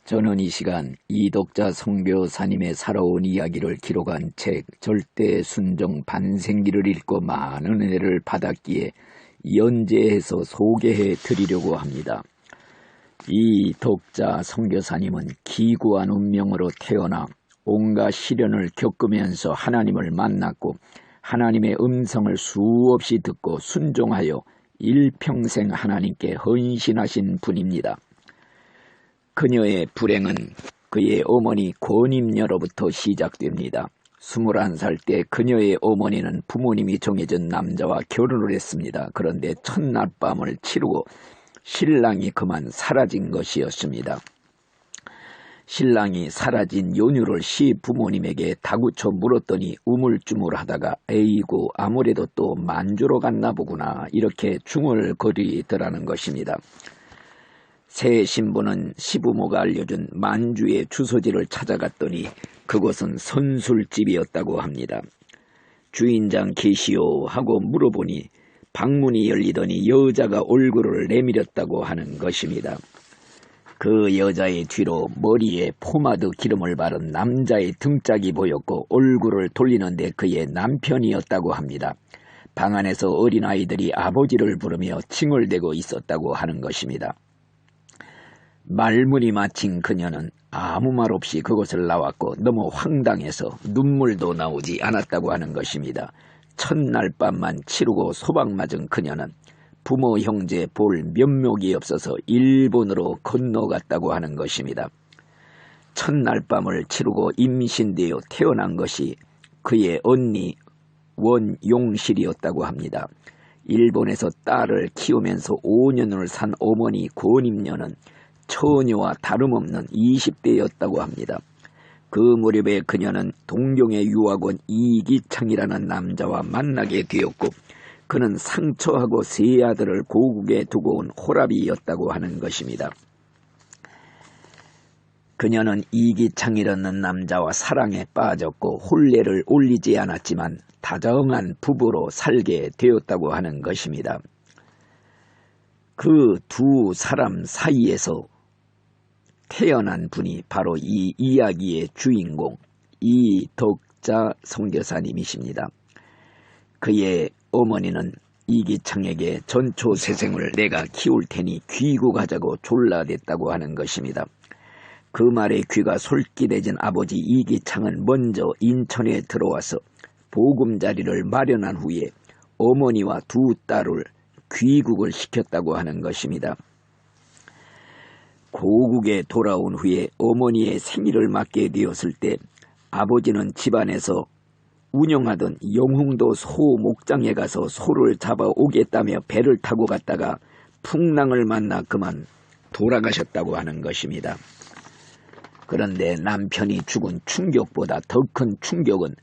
저는 이 시간 이덕자 선교사님의 살아온 이야기를 기록한 책 절대 순종 반생기를 읽고 많은 은혜를 받았기에 연재해서 소개해 드리려고 합니다. 이덕자 선교사님은 기구한 운명으로 태어나 온갖 시련을 겪으면서 하나님을 만났고 하나님의 음성을 수없이 듣고 순종하여 일평생 하나님께 헌신하신 분입니다. 그녀의 불행은 그의 어머니 권임녀로부터 시작됩니다. 21살 때 그녀의 어머니는 부모님이 정해준 남자와 결혼을 했습니다. 그런데 첫날 밤을 치르고 신랑이 그만 사라진 것이었습니다. 신랑이 사라진 연유를 시부모님에게 다구쳐 물었더니 우물쭈물하다가 에이구 아무래도 또 만주로 갔나 보구나 이렇게 중얼거리더라는 것입니다. 새 신부는 시부모가 알려준 만주의 주소지를 찾아갔더니 그곳은 선술집이었다고 합니다. 주인장 계시오 하고 물어보니 방문이 열리더니 여자가 얼굴을 내밀었다고 하는 것입니다. 그 여자의 뒤로 머리에 포마드 기름을 바른 남자의 등짝이 보였고 얼굴을 돌리는데 그의 남편이었다고 합니다. 방 안에서 어린아이들이 아버지를 부르며 칭얼대고 있었다고 하는 것입니다. 말문이 막힌 그녀는 아무 말 없이 그곳을 나왔고 너무 황당해서 눈물도 나오지 않았다고 하는 것입니다. 첫날 밤만 치르고 소박맞은 그녀는 부모 형제 볼 면목이 없어서 일본으로 건너갔다고 하는 것입니다. 첫날 밤을 치르고 임신되어 태어난 것이 그의 언니 원용실이었다고 합니다. 일본에서 딸을 키우면서 5년을 산 어머니 권임녀는 처녀와 다름없는 20대였다고 합니다. 그 무렵에 그녀는 동경의 유학원 이기창이라는 남자와 만나게 되었고 그는 상처하고 세 아들을 고국에 두고 온 호랍이었다고 하는 것입니다. 그녀는 이기창이라는 남자와 사랑에 빠졌고 혼례를 올리지 않았지만 다정한 부부로 살게 되었다고 하는 것입니다. 그 두 사람 사이에서 태어난 분이 바로 이 이야기의 주인공 이덕자 선교사님이십니다. 그의 어머니는 이기창에게 전초세생을 내가 키울 테니 귀국하자고 졸라댔다고 하는 것입니다. 그 말에 귀가 솔깃해진 아버지 이기창은 먼저 인천에 들어와서 보금자리를 마련한 후에 어머니와 두 딸을 귀국을 시켰다고 하는 것입니다. 고국에 돌아온 후에 어머니의 생일을 맞게 되었을 때 아버지는 집안에서 운영하던 영흥도 소 목장에 가서 소를 잡아오겠다며 배를 타고 갔다가 풍랑을 만나 그만 돌아가셨다고 하는 것입니다. 그런데 남편이 죽은 충격보다 더 큰 충격은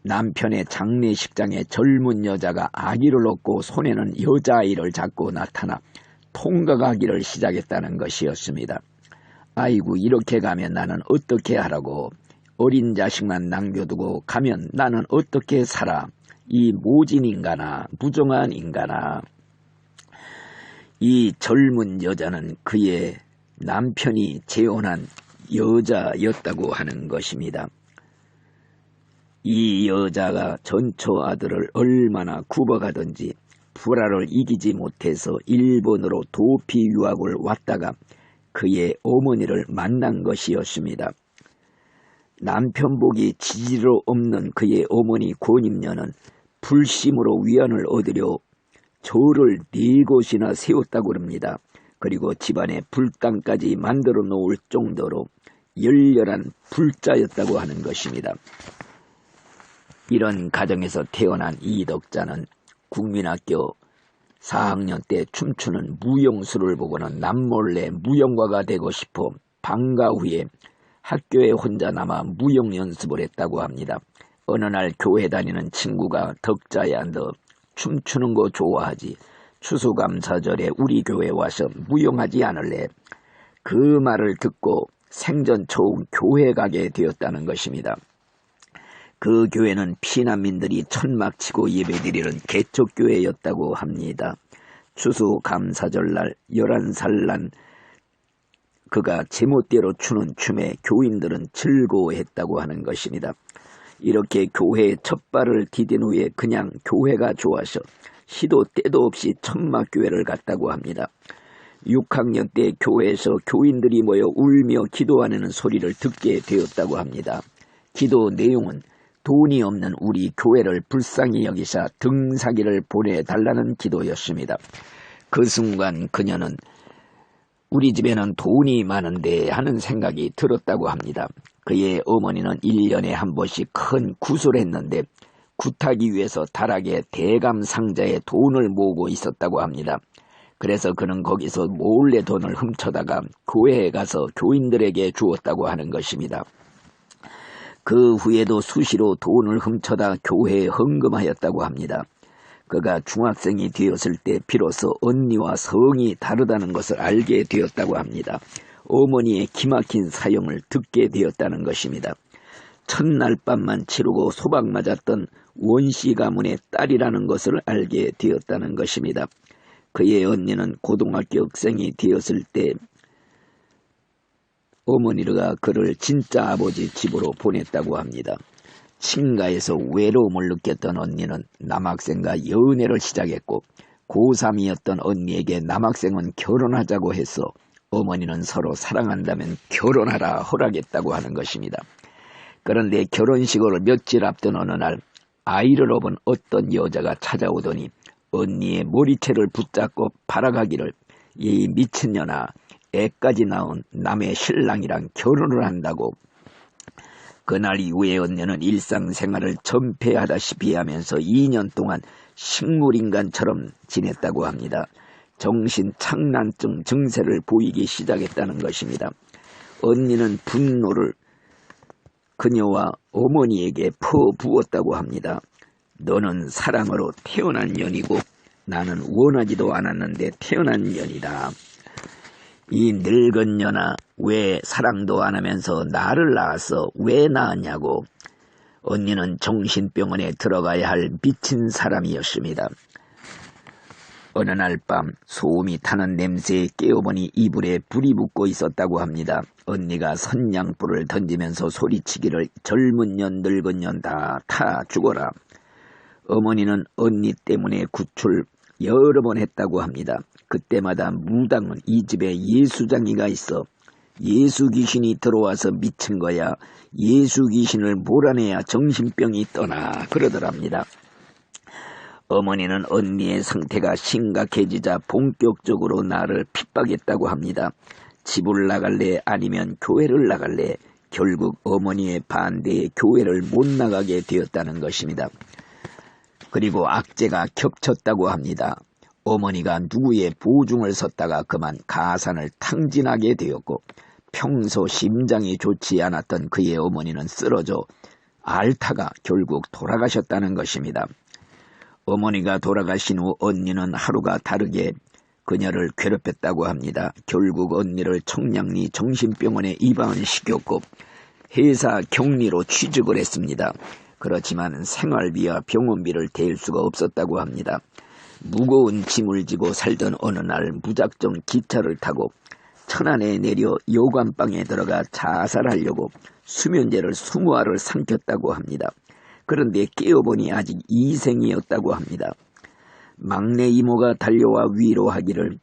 남편의 장례식장에 젊은 여자가 아기를 얻고 손에는 여자아이를 잡고 나타나 통각하기를 시작했다는 것이었습니다. 아이고 이렇게 가면 나는 어떻게 하라고 어린 자식만 남겨두고 가면 나는 어떻게 살아 이 모진 인간아 무정한 인간아. 이 젊은 여자는 그의 남편이 재혼한 여자였다고 하는 것입니다. 이 여자가 전초 아들을 얼마나 굽어가든지 불화를 이기지 못해서 일본으로 도피 유학을 왔다가 그의 어머니를 만난 것이었습니다. 남편 복이 지지로 없는 그의 어머니 권임녀는 불심으로 위안을 얻으려 절을 4곳이나 세웠다고 합니다. 그리고 집안에 불당까지 만들어 놓을 정도로 열렬한 불자였다고 하는 것입니다. 이런 가정에서 태어난 이덕자는 국민학교 4학년 때 춤추는 무용수를 보고는 남몰래 무용가가 되고 싶어 방과 후에 학교에 혼자 남아 무용 연습을 했다고 합니다. 어느 날 교회 다니는 친구가 덕자야 너 춤추는 거 좋아하지? 추수감사절에 우리 교회 와서 무용하지 않을래? 그 말을 듣고 생전 처음 교회 가게 되었다는 것입니다. 그 교회는 피난민들이 천막치고 예배드리는 개척교회였다고 합니다. 추수감사절날 11살 난 그가 제멋대로 추는 춤에 교인들은 즐거워했다고 하는 것입니다. 이렇게 교회에 첫 발을 디딘 후에 그냥 교회가 좋아서 시도 때도 없이 천막교회를 갔다고 합니다. 6학년 때 교회에서 교인들이 모여 울며 기도하는 소리를 듣게 되었다고 합니다. 기도 내용은 돈이 없는 우리 교회를 불쌍히 여기사 등사기를 보내달라는 기도였습니다. 그 순간 그녀는 우리 집에는 돈이 많은데 하는 생각이 들었다고 합니다. 그의 어머니는 1년에 한 번씩 큰 굿을 했는데 굿하기 위해서 다락에 대감 상자에 돈을 모으고 있었다고 합니다. 그래서 그는 거기서 몰래 돈을 훔쳐다가 교회에 가서 교인들에게 주었다고 하는 것입니다. 그 후에도 수시로 돈을 훔쳐다 교회에 헌금하였다고 합니다. 그가 중학생이 되었을 때 비로소 언니와 성이 다르다는 것을 알게 되었다고 합니다. 어머니의 기막힌 사형을 듣게 되었다는 것입니다. 첫날 밤만 치르고 소박 맞았던 원씨 가문의 딸이라는 것을 알게 되었다는 것입니다. 그의 언니는 고등학교 학생이 되었을 때 어머니가 그를 진짜 아버지 집으로 보냈다고 합니다. 친가에서 외로움을 느꼈던 언니는 남학생과 연애를 시작했고 고3이었던 언니에게 남학생은 결혼하자고 해서 어머니는 서로 사랑한다면 결혼하라 허락했다고 하는 것입니다. 그런데 결혼식을 며칠 앞둔 어느 날 아이를 업은 어떤 여자가 찾아오더니 언니의 머리채를 붙잡고 바라가기를 이 미친년아 애까지 낳은 남의 신랑이랑 결혼을 한다고. 그날 이후에 언니는 일상생활을 전폐하다시피 하면서 2년 동안 식물인간처럼 지냈다고 합니다. 정신착란증 증세를 보이기 시작했다는 것입니다. 언니는 분노를 그녀와 어머니에게 퍼부었다고 합니다. 너는 사랑으로 태어난 년이고 나는 원하지도 않았는데 태어난 년이다. 이 늙은 년아 왜 사랑도 안 하면서 나를 낳아서 왜 낳았냐고. 언니는 정신병원에 들어가야 할 미친 사람이었습니다. 어느 날 밤 소음이 타는 냄새에 깨어보니 이불에 불이 붙고 있었다고 합니다. 언니가 선냥불을 던지면서 소리치기를 젊은 년 늙은 년 다 타 죽어라. 어머니는 언니 때문에 구출 여러 번 했다고 합니다. 그때마다 무당은 이 집에 예수장이가 있어 예수 귀신이 들어와서 미친 거야. 예수 귀신을 몰아내야 정신병이 떠나 그러더랍니다. 어머니는 언니의 상태가 심각해지자 본격적으로 나를 핍박했다고 합니다. 집을 나갈래 아니면 교회를 나갈래. 결국 어머니의 반대에 교회를 못 나가게 되었다는 것입니다. 그리고 악재가 겹쳤다고 합니다. 어머니가 누구의 보증을 섰다가 그만 가산을 탕진하게 되었고 평소 심장이 좋지 않았던 그의 어머니는 쓰러져 앓다가 결국 돌아가셨다는 것입니다. 어머니가 돌아가신 후 언니는 하루가 다르게 그녀를 괴롭혔다고 합니다. 결국 언니를 청량리 정신병원에 입원시켰고 회사 격리로 취직을 했습니다. 그렇지만 생활비와 병원비를 댈 수가 없었다고 합니다. 무거운 짐을 지고 살던 어느 날 무작정 기차를 타고 천안에 내려 요관방에 들어가 자살하려고 수면제를 20알을 삼켰다고 합니다. 그런데 깨어보니 아직 이생이었다고 합니다. 막내 이모가 달려와 위로하기를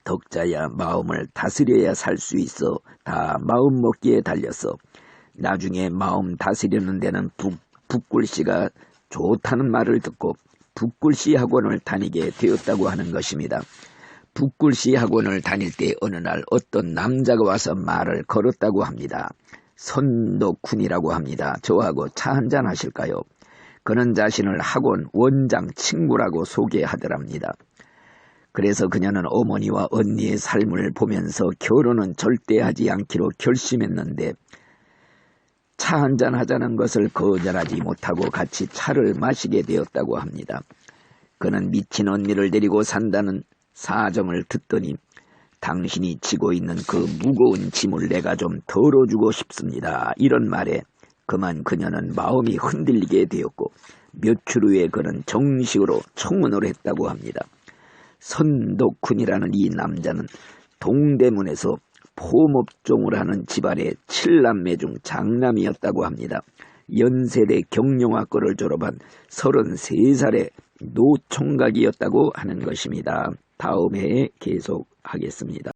덕자야 마음을 다스려야 살 수 있어. 다 마음 먹기에 달렸어. 나중에 마음 다스리는 데는 북글씨가 좋다는 말을 듣고 북글씨 학원을 다니게 되었다고 하는 것입니다. 북글씨 학원을 다닐 때 어느 날 어떤 남자가 와서 말을 걸었다고 합니다. 선덕훈이라고 합니다. 저하고 차 한잔 하실까요? 그는 자신을 학원 원장 친구라고 소개하더랍니다. 그래서 그녀는 어머니와 언니의 삶을 보면서 결혼은 절대 하지 않기로 결심했는데 차 한잔 하자는 것을 거절하지 못하고 같이 차를 마시게 되었다고 합니다. 그는 미친 언니를 데리고 산다는 사정을 듣더니 당신이 지고 있는 그 무거운 짐을 내가 좀 덜어주고 싶습니다. 이런 말에 그만 그녀는 마음이 흔들리게 되었고 며칠 후에 그는 정식으로 청혼을 했다고 합니다. 선덕훈이라는 이 남자는 동대문에서 포목종을 하는 집안의 7남매 중 장남이었다고 합니다. 연세대 경영학과를 졸업한 33살의 노총각이었다고 하는 것입니다. 다음 해에 계속하겠습니다.